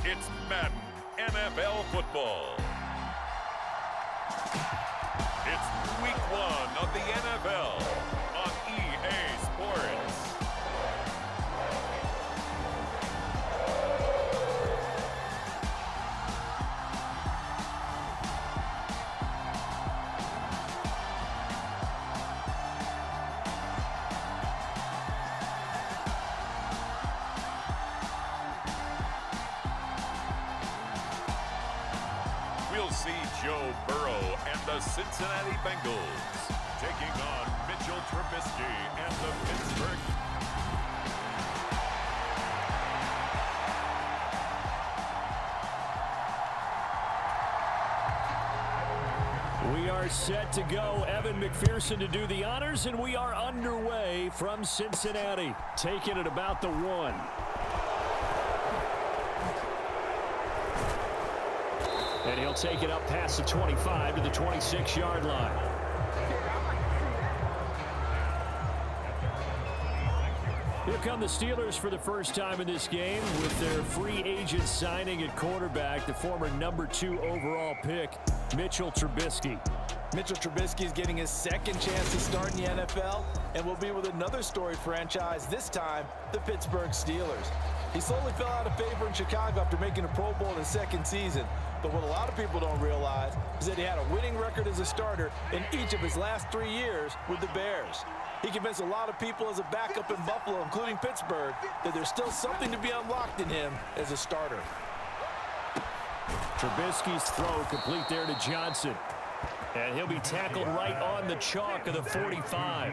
It's Madden NFL football. It's week 1 of the NFL on EA Sports. We'll see Joe Burrow and the Cincinnati Bengals taking on Mitchell Trubisky and the Pittsburgh. We are set to go. Evan McPherson to do the honors, and we are underway from Cincinnati, taking it about the 1. And he'll take it up past the 25 to the 26-yard line. Here come the Steelers for the first time in this game with their free agent signing at quarterback, the former number 2 overall pick, Mitchell Trubisky. Mitchell Trubisky is getting his second chance to start in the NFL and will be with another storied franchise, this time the Pittsburgh Steelers. He slowly fell out of favor in Chicago after making a Pro Bowl in his second season. But what a lot of people don't realize is that he had a winning record as a starter in each of his last 3 years with the Bears. He convinced a lot of people as a backup in Buffalo, including Pittsburgh, that there's still something to be unlocked in him as a starter. Trubisky's throw complete there to Johnson. And he'll be tackled right on the chalk of the 45.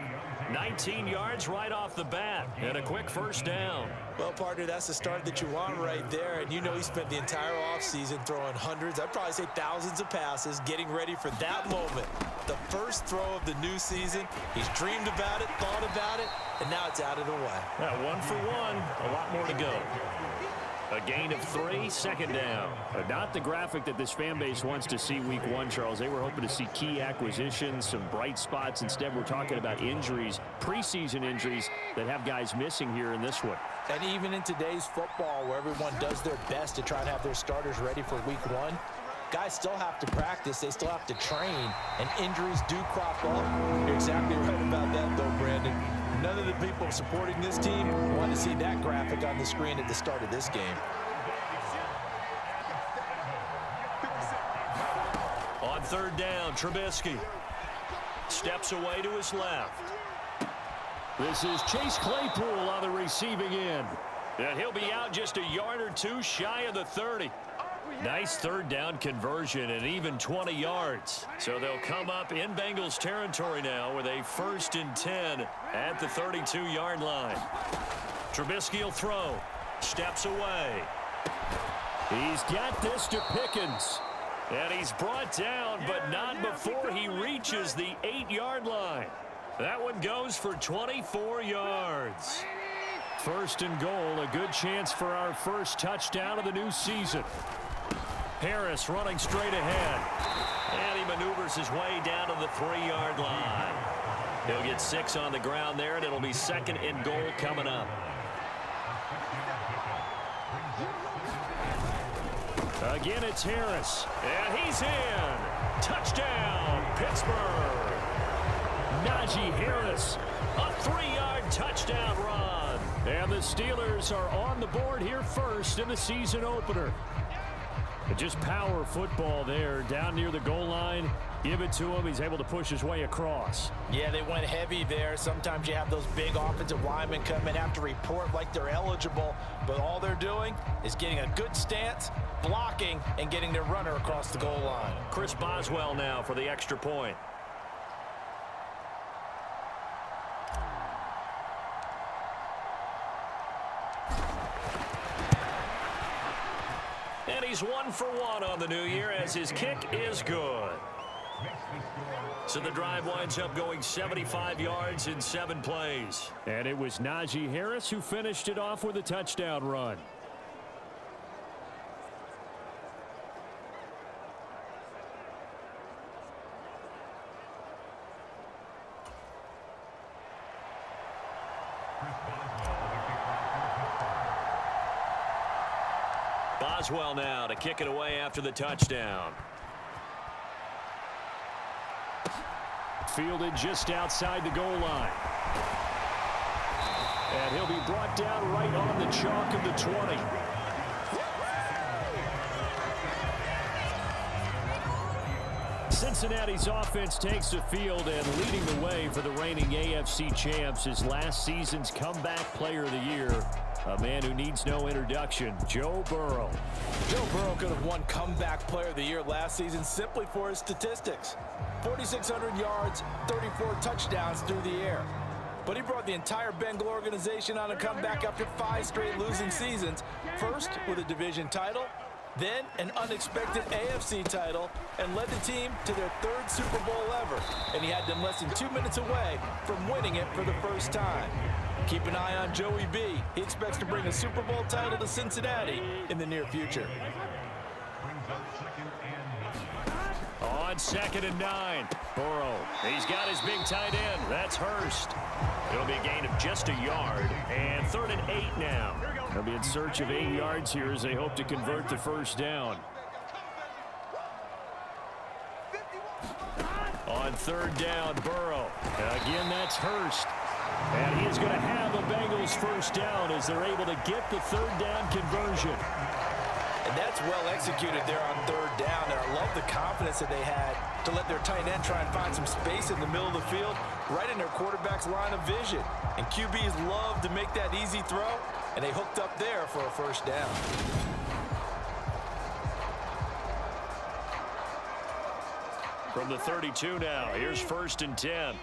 19 yards right off the bat, and a quick first down. Well, partner, that's the start that you want right there, and you know he spent the entire offseason throwing hundreds, I'd probably say thousands of passes, getting ready for that moment. The first throw of the new season. He's dreamed about it, thought about it, and now it's out of the way. Yeah, 1 for 1, a lot more to go. A gain of 3, second down. Not the graphic that this fan base wants to see week 1, Charles. They were hoping to see key acquisitions, some bright spots. Instead, we're talking about injuries, preseason injuries that have guys missing here in this one. And even in today's football, where everyone does their best to try to have their starters ready for week 1, guys still have to practice. They still have to train, and injuries do crop up. You're exactly right about that, though, Brandon. None of the people supporting this team want to see that graphic on the screen at the start of this game. On third down, Trubisky steps away to his left. This is Chase Claypool on the receiving end. And he'll be out just a yard or 2 shy of the 30. Nice third down conversion and even 20 yards. So they'll come up in Bengals territory now with a 1st and 10 at the 32-yard line. Trubisky will throw. Steps away. He's got this to Pickens. And he's brought down, but not before he reaches the 8-yard line. That one goes for 24 yards. 1st and goal, a good chance for our first touchdown of the new season. Harris running straight ahead. And he maneuvers his way down to the 3-yard line. He'll get 6 on the ground there, and it'll be 2nd and goal coming up. Again, it's Harris. And he's in. Touchdown, Pittsburgh. Najee Harris, a 3-yard touchdown run. And the Steelers are on the board here first in the season opener. Just power football there down near the goal line. Give it to him. He's able to push his way across. Yeah, they went heavy there. Sometimes you have those big offensive linemen come in, have to report like they're eligible, but all they're doing is getting a good stance, blocking, and getting their runner across the goal line. Chris Boswell now for the extra point. And he's 1 for 1 on the new year as his kick is good. So the drive winds up going 75 yards in 7 plays. And it was Najee Harris who finished it off with a touchdown run. Boswell now to kick it away after the touchdown. Fielded just outside the goal line. And he'll be brought down right on the chalk of the 20. Cincinnati's offense takes the field, and leading the way for the reigning AFC champs is last season's comeback player of the year, a man who needs no introduction, Joe Burrow. Joe Burrow could have won comeback player of the year last season simply for his statistics. 4,600 yards, 34 touchdowns through the air. But he brought the entire Bengal organization on a comeback after 5 straight losing seasons. First with a division title, then an unexpected AFC title, and led the team to their 3rd Super Bowl ever. And he had them less than 2 minutes away from winning it for the first time. Keep an eye on Joey B. He expects to bring a Super Bowl title to Cincinnati in the near future. On 2nd and 9, Burrow. He's got his big tight end. That's Hurst. It'll be a gain of just a yard. And 3rd and 8 now. They'll be in search of 8 yards here as they hope to convert the first down. On 3rd down, Burrow. Again, that's Hurst. And he is going to have the Bengals first down as they're able to get the 3rd down conversion. And that's well executed there on 3rd down. And I love the confidence that they had to let their tight end try and find some space in the middle of the field, right in their quarterback's line of vision. And QBs love to make that easy throw, and they hooked up there for a first down. From the 32 now, here's 1st and 10.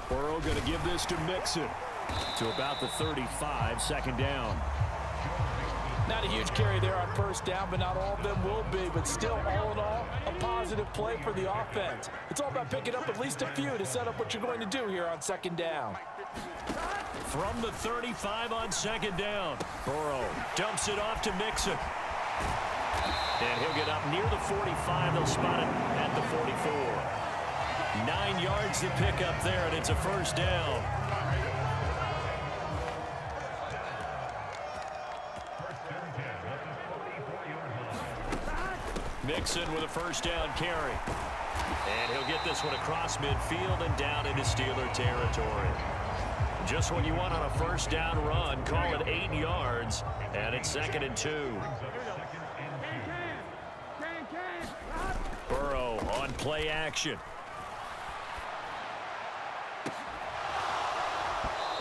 Burrow going to give this to Mixon to about the 35, 2nd down. Not a huge carry there on 1st down, but not all of them will be. But still, all in all, a positive play for the offense. It's all about picking up at least a few to set up what you're going to do here on 2nd down. From the 35 on 2nd down, Burrow dumps it off to Mixon. And he'll get up near the 45. They'll spot it at the 44. 9 yards to pick up there, and it's a first down. Mixon with a first down carry. And he'll get this one across midfield and down into Steeler territory. Just what you want on a first down run. Call it 8 yards, and it's 2nd and 2. Burrow on play action.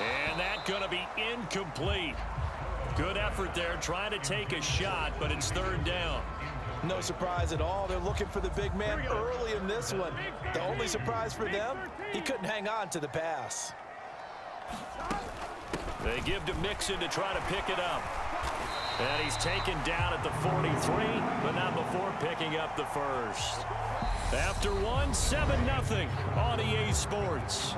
And that's going to be incomplete. Good effort there, trying to take a shot, but it's 3rd down. No surprise at all. They're looking for the big man early in this one. The only surprise for them, he couldn't hang on to the pass. They give to Mixon to try to pick it up. And he's taken down at the 43, but not before picking up the first. After one, 7-0 on EA Sports.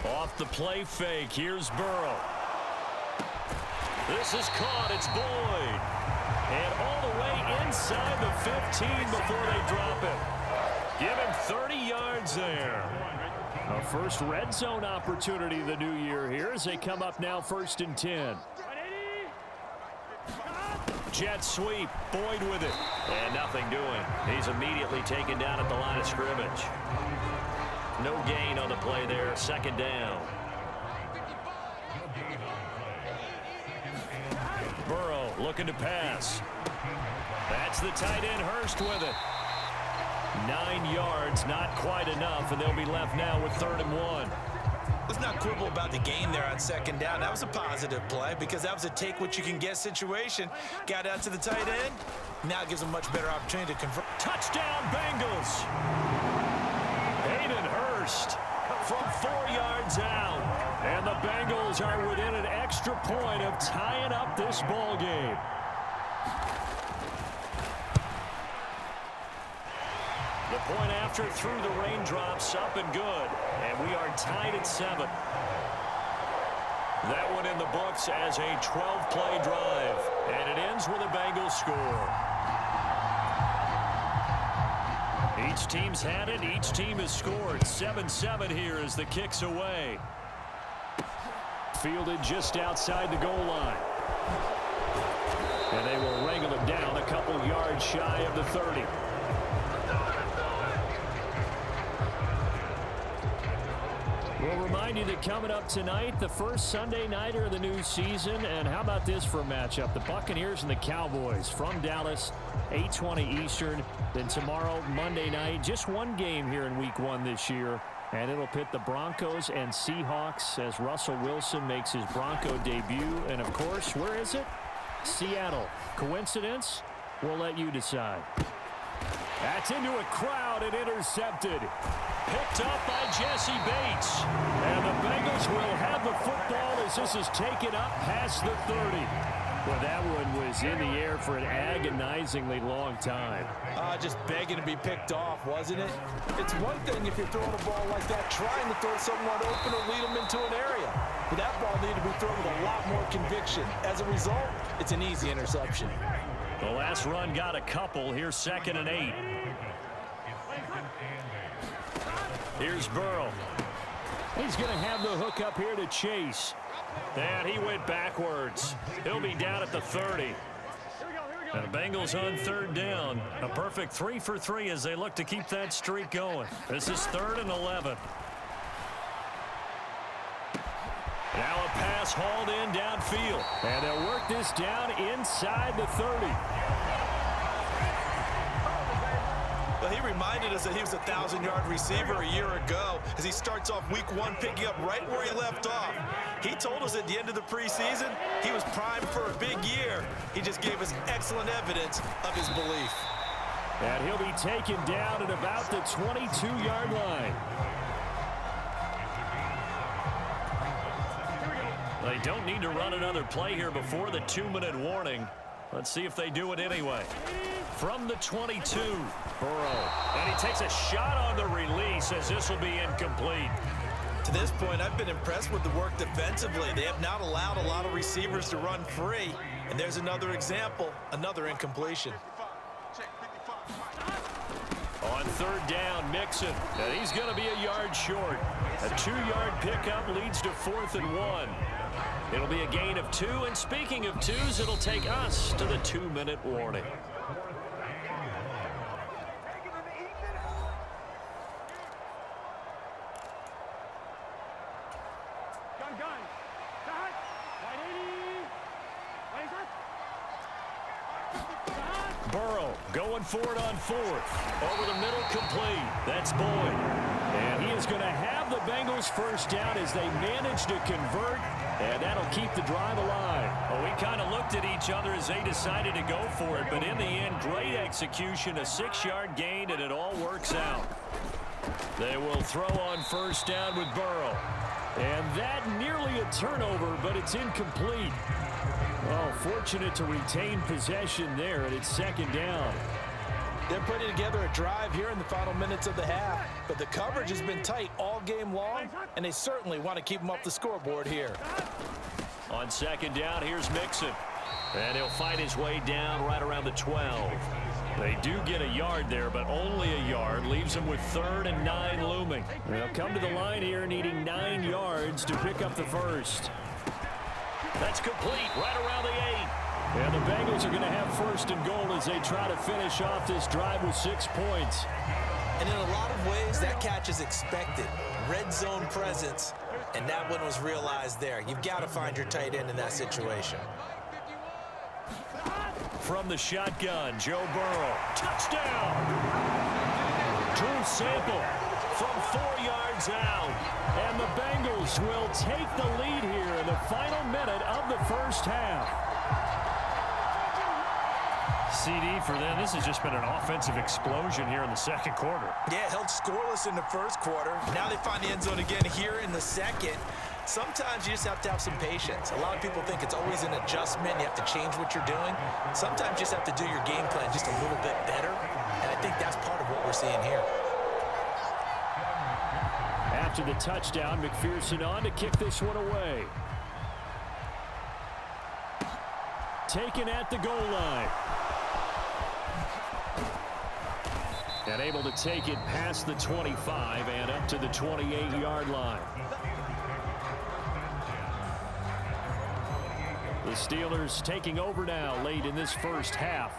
Off the play fake, here's Burrow. This is caught, it's Boyd. And all the way inside the 15 before they drop it. Give him 30 yards there. A first red zone opportunity the new year here as they come up now 1st and 10. Jet sweep, Boyd with it. And nothing doing. He's immediately taken down at the line of scrimmage. No gain on the play there, 2nd down. Burrow looking to pass. That's the tight end, Hurst with it. 9 yards, not quite enough, and they'll be left now with 3rd and 1. Let's not quibble about the gain there on 2nd down. That was a positive play because that was a take-what-you-can-get situation. Got out to the tight end. Now it gives them a much better opportunity to convert. Touchdown, Bengals! Hayden Hurst from 4 yards out. And the Bengals are within an extra point of tying up this ball game. The Point after through the raindrops, up and good. And we are tied at 7. That one in the books as a 12-play drive. And it ends with a Bengals score. Each team's had it. Each team has scored. 7-7 here as the kick's away. Fielded just outside the goal line. And they will wrangle it down a couple yards shy of the 30. We'll remind you that coming up tonight, the first Sunday nighter of the new season. And how about this for a matchup? The Buccaneers and the Cowboys from Dallas, 8:20 Eastern. Then tomorrow, Monday night, just one game here in Week 1 this year. And it'll pit the Broncos and Seahawks as Russell Wilson makes his Bronco debut. And, of course, where is it? Seattle. Coincidence? We'll let you decide. That's into a crowd and intercepted. Picked up by Jesse Bates. And the Bengals will have the football as this is taken up past the 30. Well, that one was in the air for an agonizingly long time. Just begging to be picked off, wasn't it? It's one thing if you're throwing a ball like that, trying to throw someone open or lead them into an area. But that ball needed to be thrown with a lot more conviction. As a result, it's an easy interception. The last run got a couple. Here's 2nd and 8. Here's Burrow. He's going to have the hook up here to Chase. And he went backwards. He'll be down at the 30. And the Bengals on 3rd down. A perfect 3 for 3 as they look to keep that streak going. This is 3rd and 11. Now a pass hauled in downfield. And they'll work this down inside the 30. Well, he reminded us that he was a 1,000-yard receiver a year ago as he starts off Week 1 picking up right where he left off. He told us at the end of the preseason he was primed for a big year. He just gave us excellent evidence of his belief. And he'll be taken down at about the 22-yard line. They don't need to run another play here before the 2-minute warning. Let's see if they do it anyway. From the 22, Burrow. And he takes a shot on the release as this will be incomplete. To this point, I've been impressed with the work defensively. They have not allowed a lot of receivers to run free. And there's another example, another incompletion. On 3rd down, Mixon. And he's going to be a yard short. A 2-yard pickup leads to 4th and 1. It'll be a gain of 2. And speaking of 2s, it'll take us to the 2-minute warning. Burrow going for it on 4th. Over the middle, complete. That's Boyd. And he is going to have the Bengals first down as they manage to convert. And that'll keep the drive alive. Well, we kind of looked at each other as they decided to go for it. But in the end, great execution, a 6-yard gain, and it all works out. They will throw on first down with Burrow. And that nearly a turnover, but it's incomplete. Oh, fortunate to retain possession there, and it's 2nd down. They're putting together a drive here in the final minutes of the half, but the coverage has been tight all game long, and they certainly want to keep them off the scoreboard here. On 2nd down, here's Mixon. And he'll fight his way down right around the 12. They do get a yard there, but only a yard. Leaves them with 3rd and 9 looming. They'll come to the line here needing 9 yards to pick up the first. That's complete right around the 8. And the Bengals are going to have 1st and goal as they try to finish off this drive with 6 points. And in a lot of ways, that catch is expected. Red zone presence, and that one was realized there. You've got to find your tight end in that situation. From the shotgun, Joe Burrow. Touchdown! Drew Sample from 4 yards out. And the Bengals will take the lead here in the final minute of the first half. CD for them. This has just been an offensive explosion here in the 2nd quarter. Yeah, held scoreless in the 1st quarter. Now they find the end zone again here in the 2nd. Sometimes you just have to have some patience. A lot of people think it's always an adjustment. You have to change what you're doing. Sometimes you just have to do your game plan just a little bit better. And I I think that's part of what we're seeing here. After the touchdown, McPherson on to kick this one away. Taken at the goal line. And able to take it past the 25 and up to the 28-yard line. The Steelers taking over now late in this first half.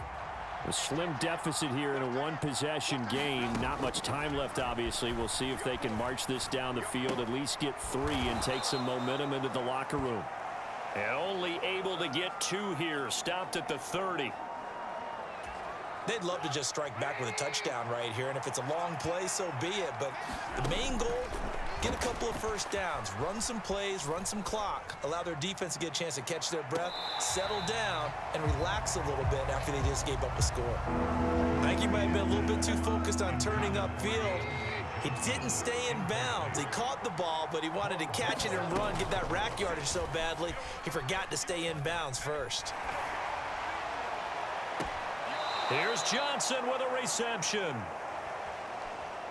A slim deficit here in a one-possession game. Not much time left, obviously. We'll see if they can march this down the field, at least get 3 and take some momentum into the locker room. And only able to get 2 here. Stopped at the 30. They'd love to just strike back with a touchdown right here, and if it's a long play, so be it. But the main goal, get a couple of first downs, run some plays, run some clock, allow their defense to get a chance to catch their breath, settle down, and relax a little bit after they just gave up a score. I think he might have been a little bit too focused on turning upfield. He didn't stay in bounds. He caught the ball, but he wanted to catch it and run, get that rack yardage so badly, he forgot to stay in bounds first. Here's Johnson with a reception.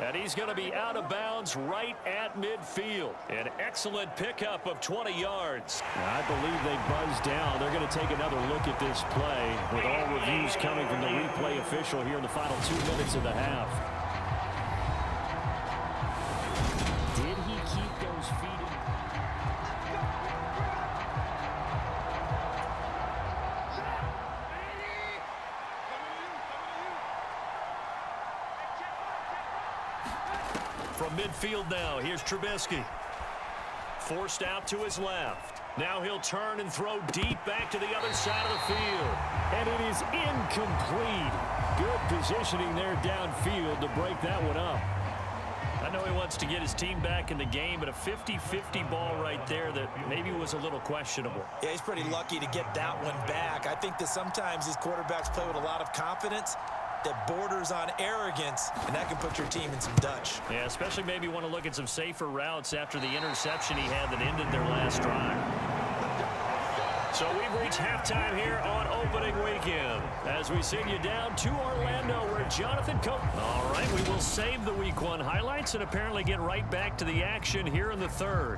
And he's going to be out of bounds right at midfield. An excellent pickup of 20 yards. I believe they buzzed down. They're going to take another look at this play with all reviews coming from the replay official here in the final 2 minutes of the half. Did he keep those feet in? From midfield now, here's Trubisky. Forced out to his left. Now he'll turn and throw deep back to the other side of the field. And it is incomplete. Good positioning there downfield to break that one up. I know he wants to get his team back in the game, but a 50-50 ball right there that maybe was a little questionable. Yeah, he's pretty lucky to get that one back. I think that sometimes these quarterbacks play with a lot of confidence that borders on arrogance, and that can put your team in some Dutch. Yeah, especially maybe want to look at some safer routes after the interception he had that ended their last drive. So we've reached halftime here on opening weekend as we send you down to Orlando where Jonathan Cope. All right, we will save the Week 1 highlights and apparently get right back to the action here in the third.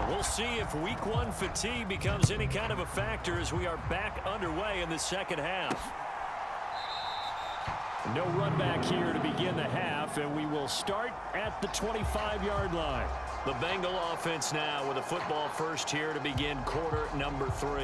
We'll see if Week 1 fatigue becomes any kind of a factor as we are back underway in the second half. No run back here to begin the half, and we will start at the 25-yard line. The Bengal offense now with a football first here to begin quarter number 3.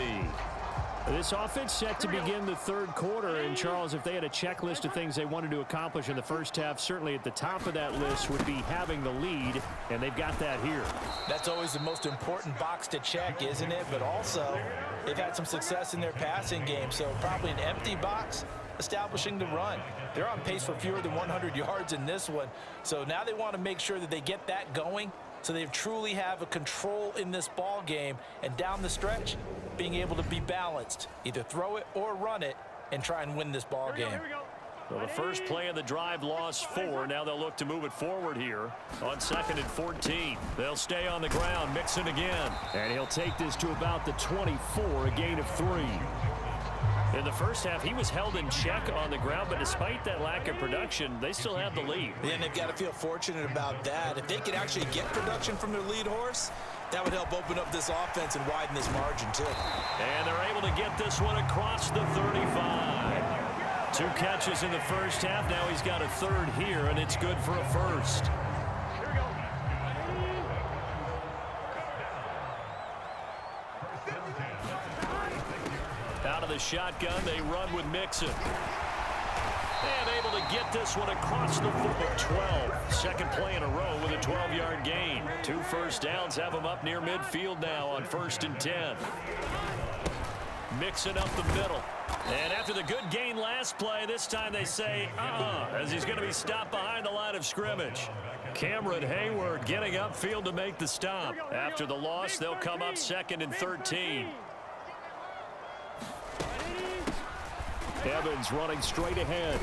This offense set to begin the third quarter, and Charles, if they had a checklist of things they wanted to accomplish in the first half, certainly at the top of that list would be having the lead, and they've got that here. That's always the most important box to check, isn't it? But also, they've had some success in their passing game, so probably an empty box establishing the run. They're on pace for fewer than 100 yards in this one, so now they want to make sure that they get that going so they truly have a control in this ball game, and down the stretch, being able to be balanced, either throw it or run it, and try and win this ball game. Well, the first play of the drive lost 4. Now they'll look to move it forward here on 2nd and 14. They'll stay on the ground, Mixon again. And he'll take this to about the 24, a gain of 3. In the first half, he was held in check on the ground, but despite that lack of production, they still have the lead. And they've got to feel fortunate about that. If they could actually get production from their lead horse, that would help open up this offense and widen this margin, too. And they're able to get this one across the 35. 2 catches in the first half. Now he's got a third here, and it's good for a first. Out of the shotgun, they run with Mixon. And able to get this one across the 12. Second play in a row with a 12-yard gain. 2 first downs have him up near midfield now on 1st and 10. Mixon up the middle. And after the good gain last play, this time they say, as he's going to be stopped behind the line of scrimmage. Cameron Hayward getting upfield to make the stop. After the loss, they'll come up 2nd and 13. Evans running straight ahead.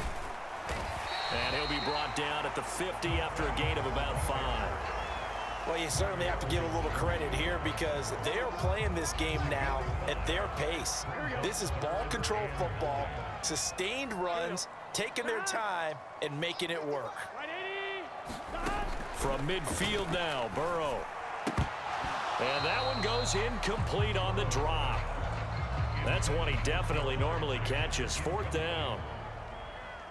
And he'll be brought down at the 50 after a gain of about 5. Well, you certainly have to give a little credit here because they're playing this game now at their pace. This is ball control football, sustained runs, taking their time and making it work. From midfield now, Burrow. And that one goes incomplete on the drop. That's one he definitely normally catches. 4th down.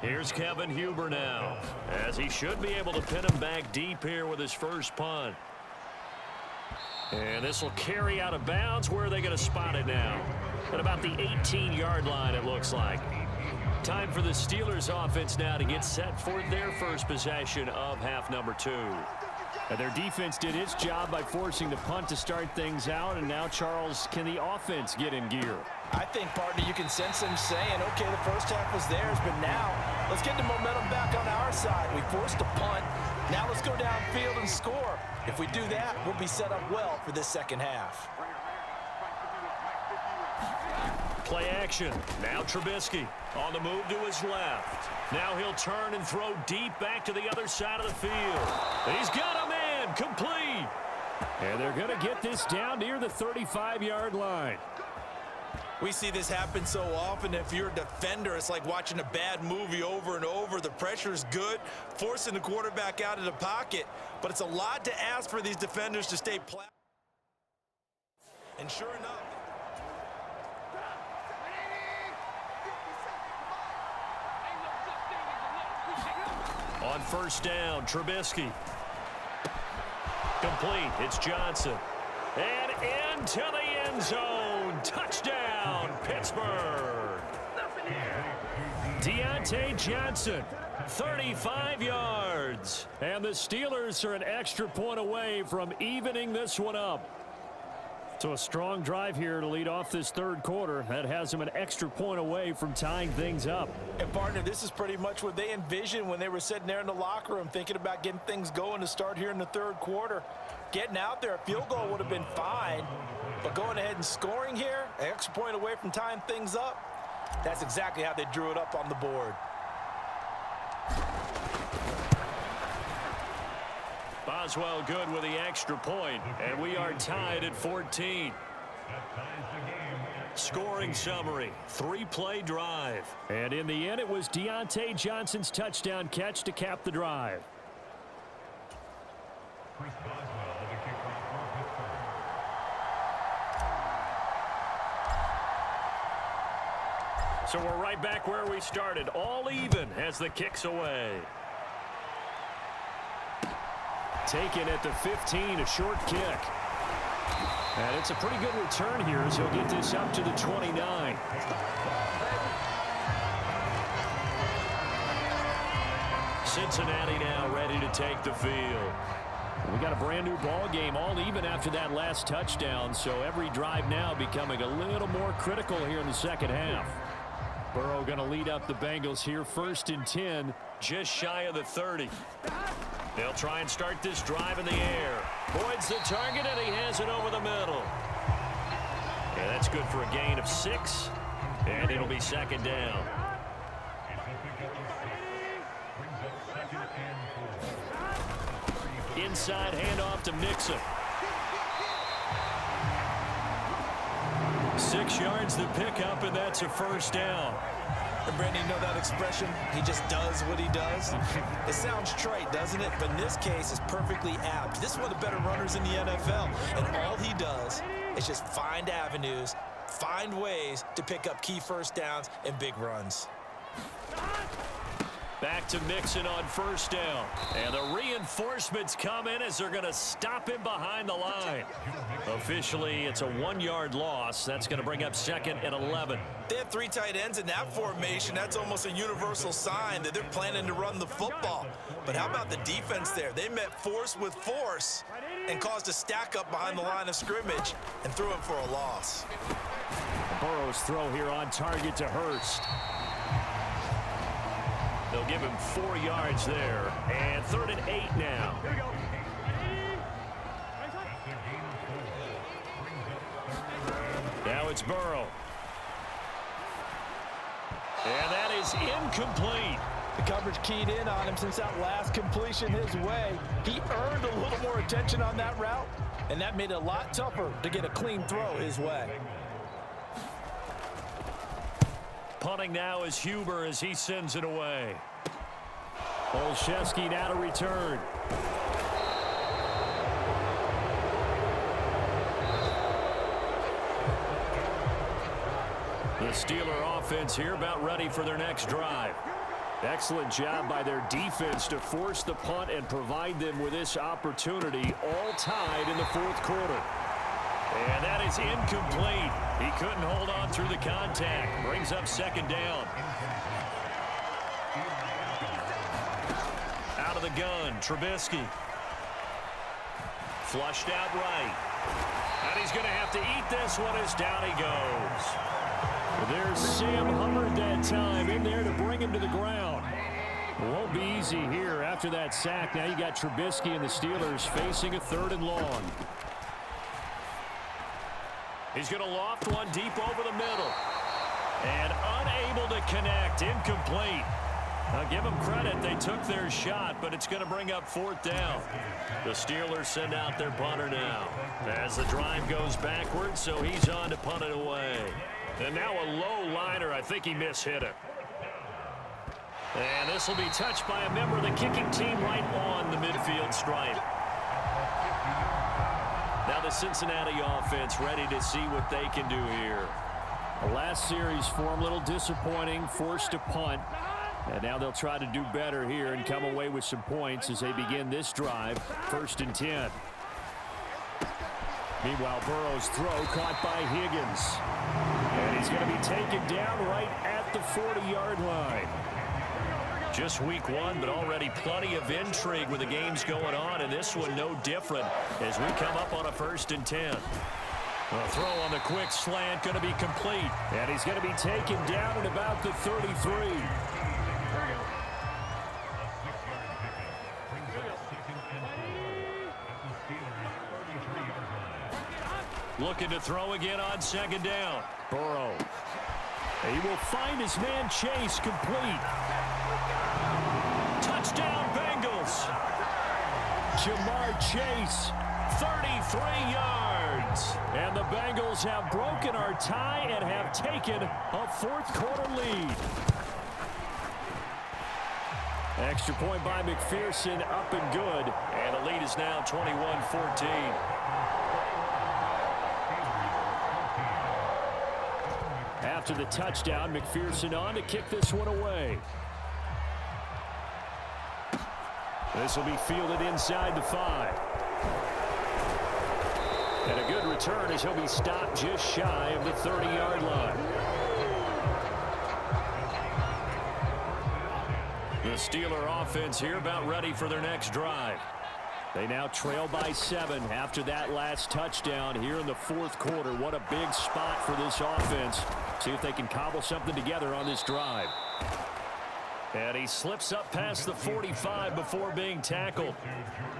Here's Kevin Huber now, as he should be able to pin him back deep here with his first punt. And this will carry out of bounds. Where are they going to spot it now? At about the 18-yard line, it looks like. Time for the Steelers offense now to get set for their first possession of half number 2. And their defense did its job by forcing the punt to start things out. And now, Charles, can the offense get in gear? I think, partner, you can sense them saying, okay, the first half was theirs, but now let's get the momentum back on our side. We forced a punt. Now let's go downfield and score. If we do that, we'll be set up well for this second half. Play action. Now Trubisky on the move to his left. Now he'll turn and throw deep back to the other side of the field. He's got a man complete. And they're going to get this down near the 35-yard line. We see this happen so often. If you're a defender, it's like watching a bad movie over and over. The pressure's good, forcing the quarterback out of the pocket. But it's a lot to ask for these defenders to stay flat. And sure enough. On 1st down, Trubisky. Complete. It's Johnson. And into the end zone. Touchdown, Pittsburgh. Deontay Johnson, 35 yards. And the Steelers are an extra point away from evening this one up. So a strong drive here to lead off this third quarter. That has them an extra point away from tying things up. And, partner, this is pretty much what they envisioned when they were sitting there in the locker room thinking about getting things going to start here in the third quarter. Getting out there, a field goal would have been fine. But going ahead and scoring here, an extra point away from tying things up, that's exactly how they drew it up on the board. Boswell good with the extra point, and we are tied at 14. Scoring summary, 3-play drive. And in the end, it was Deontay Johnson's touchdown catch to cap the drive. So we're right back where we started, all even as the kick's away. Taken at the 15, a short kick. And it's a pretty good return here as he'll get this up to the 29. Cincinnati now ready to take the field. We got a brand new ball game, all even after that last touchdown, so every drive now becoming a little more critical here in the second half. Burrow going to lead up the Bengals here, 1st and 10. Just shy of the 30. They'll try and start this drive in the air. Boyd's the target, and he has it over the middle. Yeah, that's good for a gain of 6, and it'll be 2nd down. Inside handoff to Mixon. 6 yards the pickup, and that's a 1st down. And Brandon, you know that expression? He just does what he does. It sounds trite, doesn't it? But in this case, it's perfectly apt. This is one of the better runners in the NFL. And all he does is just find avenues, find ways to pick up key 1st downs and big runs. Back to Mixon on 1st down. And the reinforcements come in as they're going to stop him behind the line. Officially, it's a 1-yard loss. That's going to bring up 2nd and 11. They have 3 tight ends in that formation. That's almost a universal sign that they're planning to run the football. But how about the defense there? They met force with force and caused a stack up behind the line of scrimmage and threw him for a loss. Burrow's throw here on target to Hurst. They'll give him 4 yards there. And 3rd and 8 now. Here we go. Now it's Burrow. And that is incomplete. The coverage keyed in on him since that last completion his way. He earned a little more attention on that route, and that made it a lot tougher to get a clean throw his way. Punting now is Huber as he sends it away. Olszewski now to return. The Steeler offense here about ready for their next drive. Excellent job by their defense to force the punt and provide them with this opportunity, all tied in the fourth quarter. And that is incomplete. He couldn't hold on through the contact. Brings up second down. Out of the gun, Trubisky. Flushed out right. And he's going to have to eat this one as down he goes. There's Sam Hubbard that time in there to bring him to the ground. It won't be easy here after that sack. Now you got Trubisky and the Steelers facing a 3rd and long. He's going to loft one deep over the middle. And unable to connect. Incomplete. Now give them credit. They took their shot, but it's going to bring up 4th down. The Steelers send out their punter now. As the drive goes backwards, so he's on to punt it away. And now a low liner. I think he mishit it. And this will be touched by a member of the kicking team right on the midfield stripe. Now the Cincinnati offense ready to see what they can do here. The last series for them a little disappointing, forced to punt. And now they'll try to do better here and come away with some points as they begin this drive. 1st and 10. Meanwhile, Burrow's throw caught by Higgins. And he's going to be taken down right at the 40-yard line. Just week 1, but already plenty of intrigue with the games going on, and this one no different as we come up on a 1st and 10. A throw on the quick slant going to be complete, and he's going to be taken down at about the 33. Looking to throw again on 2nd down. Burrow. He will find his man Chase complete. Touchdown Bengals. Jamar Chase, 33 yards. And the Bengals have broken our tie and have taken a 4th quarter lead. Extra point by McPherson, up and good. And the lead is now 21-14. After the touchdown, McPherson on to kick this one away. This will be fielded inside the 5. And a good return as he'll be stopped just shy of the 30-yard line. The Steeler offense here about ready for their next drive. They now trail by 7 after that last touchdown here in the 4th quarter. What a big spot for this offense. See if they can cobble something together on this drive. And he slips up past the 45 before being tackled.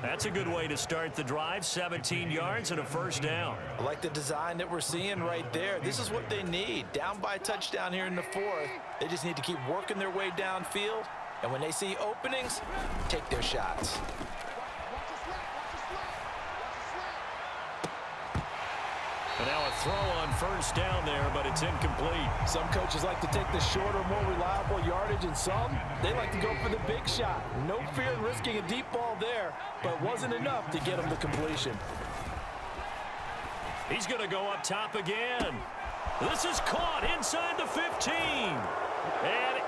That's a good way to start the drive. 17 yards and a 1st down. I like the design that we're seeing right there. This is what they need. Down by a touchdown here in the 4th. They just need to keep working their way downfield. And when they see openings, take their shots. And now a throw on 1st down there, but it's incomplete. Some coaches like to take the shorter, more reliable yardage, and some, they like to go for the big shot. No fear in risking a deep ball there, but it wasn't enough to get them to completion. He's going to go up top again. This is caught inside the 15. And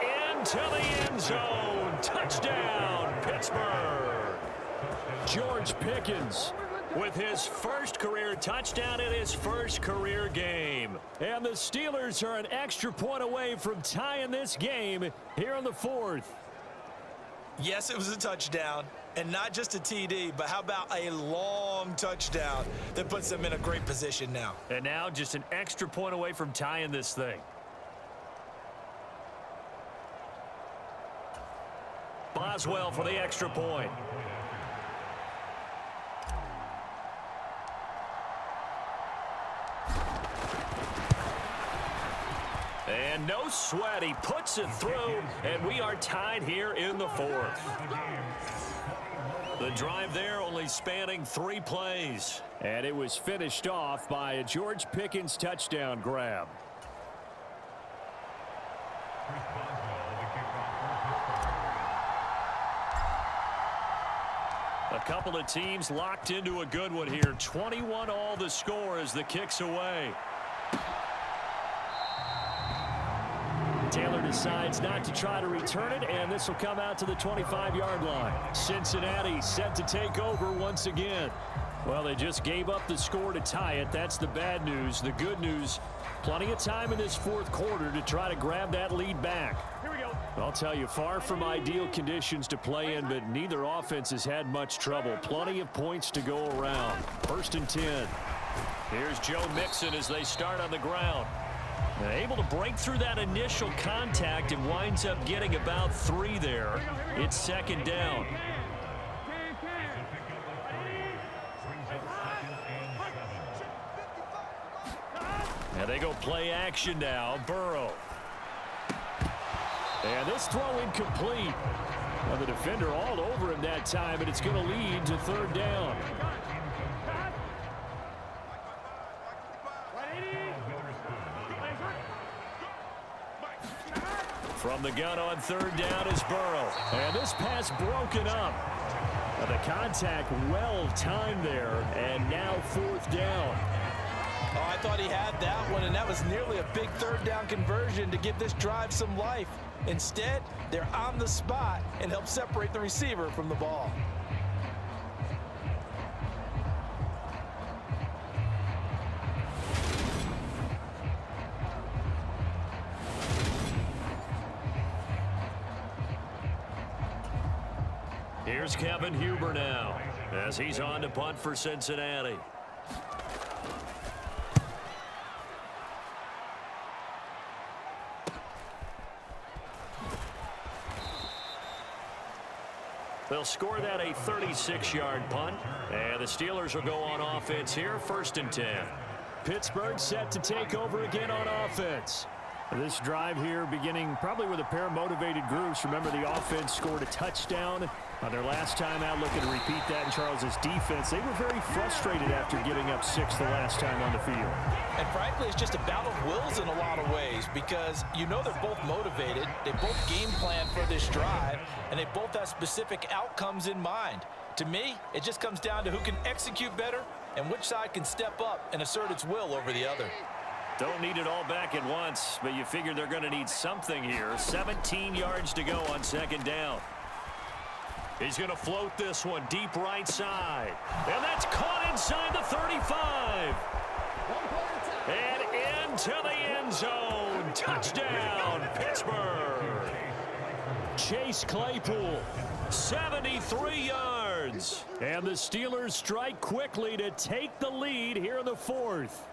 into the end zone. Touchdown, Pittsburgh. George Pickens with his 1st career touchdown in his 1st career game. And the Steelers are an extra point away from tying this game here in the 4th. Yes, it was a touchdown, and not just a TD, but how about a long touchdown that puts them in a great position now. And now just an extra point away from tying this thing. Boswell for the extra point. And no sweat. He puts it through, and we are tied here in the fourth. The drive there only spanning 3 plays. And it was finished off by a George Pickens touchdown grab. A couple of teams locked into a good one here. 21 all the score as the kick's away. Taylor decides not to try to return it, and this will come out to the 25-yard line. Cincinnati set to take over once again. Well, they just gave up the score to tie it. That's the bad news. The good news, plenty of time in this fourth quarter to try to grab that lead back. Here we go. I'll tell you, far from ideal conditions to play in, but neither offense has had much trouble. Plenty of points to go around. 1st and 10. Here's Joe Mixon as they start on the ground. Able to break through that initial contact and winds up getting about 3 there. It's 2nd down. And they go play action now. Burrow. And this throw incomplete. Well, the defender all over him that time, and it's going to lead to 3rd down. From the gun on 3rd down is Burrow. And this pass broken up. Now the contact well timed there, and now 4th down. Oh, I thought he had that one, and that was nearly a big 3rd down conversion to give this drive some life. Instead, they're on the spot and help separate the receiver from the ball. Here's Kevin Huber now as he's on to punt for Cincinnati. They'll score that a 36-yard punt, and the Steelers will go on offense here, 1st and 10. Pittsburgh set to take over again on offense. This drive here beginning probably with a pair of motivated groups. Remember, the offense scored a touchdown on their last time out. Looking to repeat that in Charles's defense. They were very frustrated after giving up 6 the last time on the field. And frankly, it's just a battle of wills in a lot of ways because you know they're both motivated. They both game plan for this drive, and they both have specific outcomes in mind. To me, it just comes down to who can execute better and which side can step up and assert its will over the other. Don't need it all back at once, but you figure they're going to need something here. 17 yards to go on 2nd down. He's going to float this one deep right side. And that's caught inside the 35. And into the end zone. Touchdown, Pittsburgh. Chase Claypool. 73 yards. And the Steelers strike quickly to take the lead here in the 4th.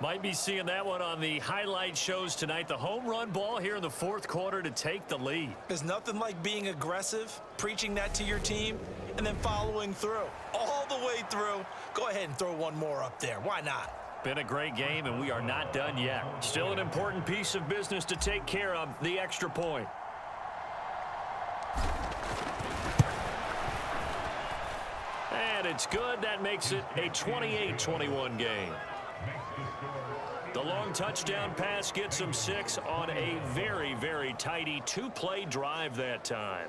Might be seeing that one on the highlight shows tonight. The home run ball here in the 4th quarter to take the lead. There's nothing like being aggressive, preaching that to your team, and then following through. All the way through. Go ahead and throw one more up there. Why not? Been a great game, and we are not done yet. Still an important piece of business to take care of, the extra point. And it's good. That makes it a 28-21 game. The long touchdown pass gets them 6 on a very, very tidy 2-play drive that time.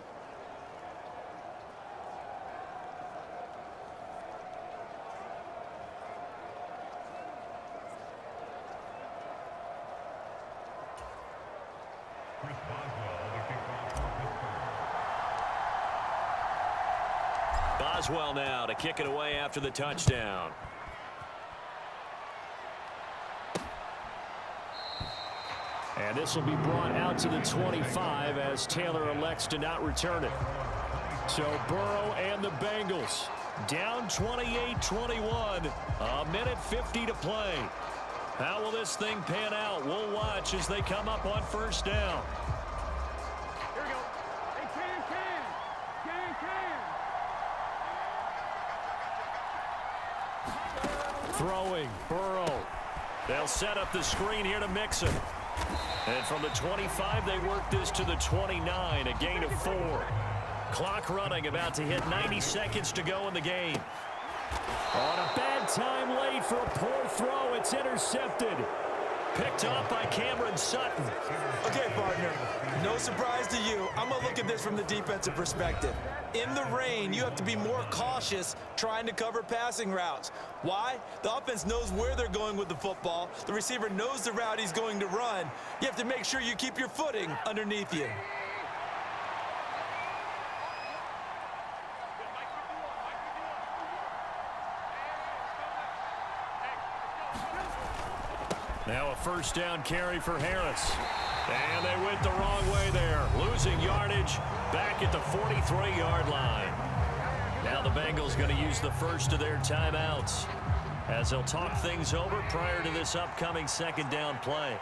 Boswell now to kick it away after the touchdown. And this will be brought out to the 25 as Taylor elects to not return it. So Burrow and the Bengals down 28-21. A minute 50 to play. How will this thing pan out? We'll watch as they come up on 1st down. Here we go. Hey, can. Throwing, Burrow. They'll set up the screen here to Mixon. And from the 25, they work this to the 29, a gain of 4. Clock running, about to hit 90 seconds to go in the game. On a bad time late for a poor throw. It's intercepted. Picked up by Cameron Sutton. Okay, partner, no surprise to you. I'm going to look at this from the defensive perspective. In the rain, you have to be more cautious trying to cover passing routes. Why? The offense knows where they're going with the football. The receiver knows the route he's going to run. You have to make sure you keep your footing underneath you. Now a first down carry for Harris. And they went the wrong way there. Losing yardage back at the 43-yard line. Now the Bengals going to use the first of their timeouts as they'll talk things over prior to this upcoming second down play.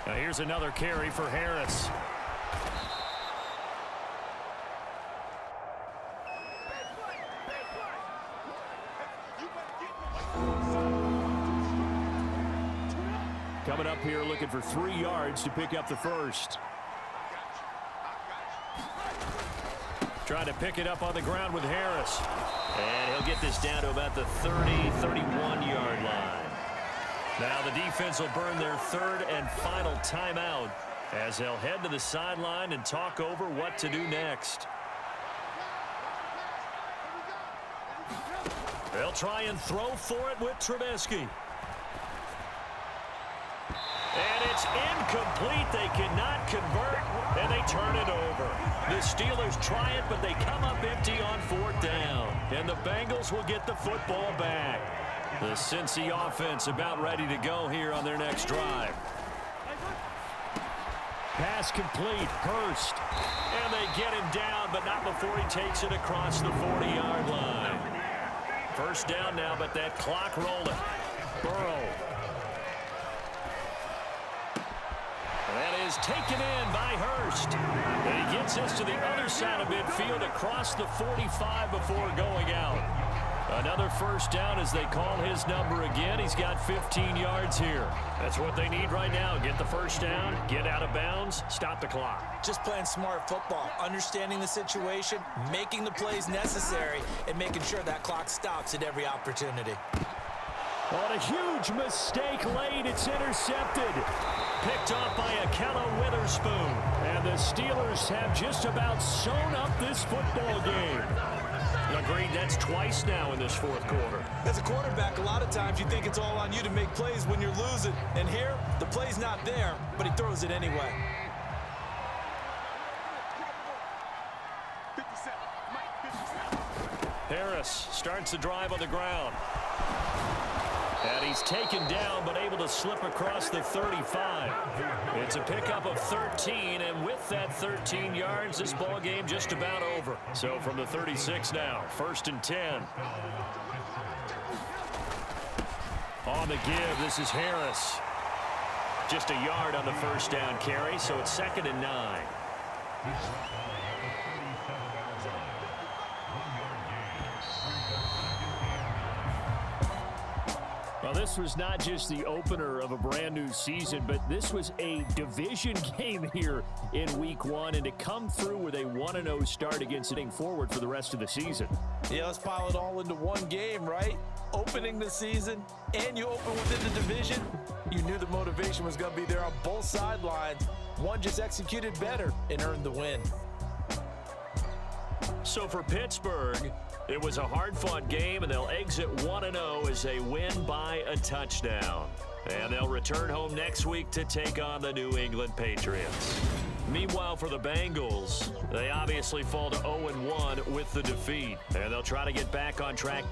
Now here's another carry for Harris. Coming up here looking for 3 yards to pick up the first. Trying to pick it up on the ground with Harris. And he'll get this down to about the 31-yard line. Now the defense will burn their third and final timeout as they'll head to the sideline and talk over what to do next. They'll try and throw for it with Trubisky. And it's incomplete. They cannot convert, and they turn it over. The Steelers try it, but they come up empty on 4th down. And the Bengals will get the football back. The Cincy offense about ready to go here on their next drive. Pass complete. Hurst. And they get him down, but not before he takes it across the 40-yard line. First down now, but that clock rolling. Burrow. That is taken in by Hurst. And he gets us to the other side of midfield across the 45 before going out. Another first down as they call his number again. He's got 15 yards here. That's what they need right now. Get the first down, get out of bounds, stop the clock. Just playing smart football, understanding the situation, making the plays necessary, and making sure that clock stops at every opportunity. On a huge mistake late, it's intercepted. Picked off by Akella Witherspoon. And the Steelers have just about sewn up this football game. Agreed, that's twice now in this 4th quarter. As a quarterback, a lot of times you think it's all on you to make plays when you're losing. And here, the play's not there, but he throws it anyway. Harris starts the drive on the ground. And he's taken down, but able to slip across the 35. It's a pickup of 13, and with that 13 yards, this ball game just about over. So from the 36 now, 1st and 10. On the give, this is Harris. Just a yard on the first down carry, so it's 2nd and 9. Well, this was not just the opener of a brand new season, but this was a division game here in week 1, and to come through with a 1-0 start against sitting forward for the rest of the season. Yeah, let's pile it all into one game, right? Opening the season, and you open within the division. You knew the motivation was going to be there on both sidelines. One just executed better and earned the win. So for Pittsburgh, it was a hard-fought game, and they'll exit 1-0 as they win by a touchdown. And they'll return home next week to take on the New England Patriots. Meanwhile, for the Bengals, they obviously fall to 0-1 with the defeat, and they'll try to get back on track.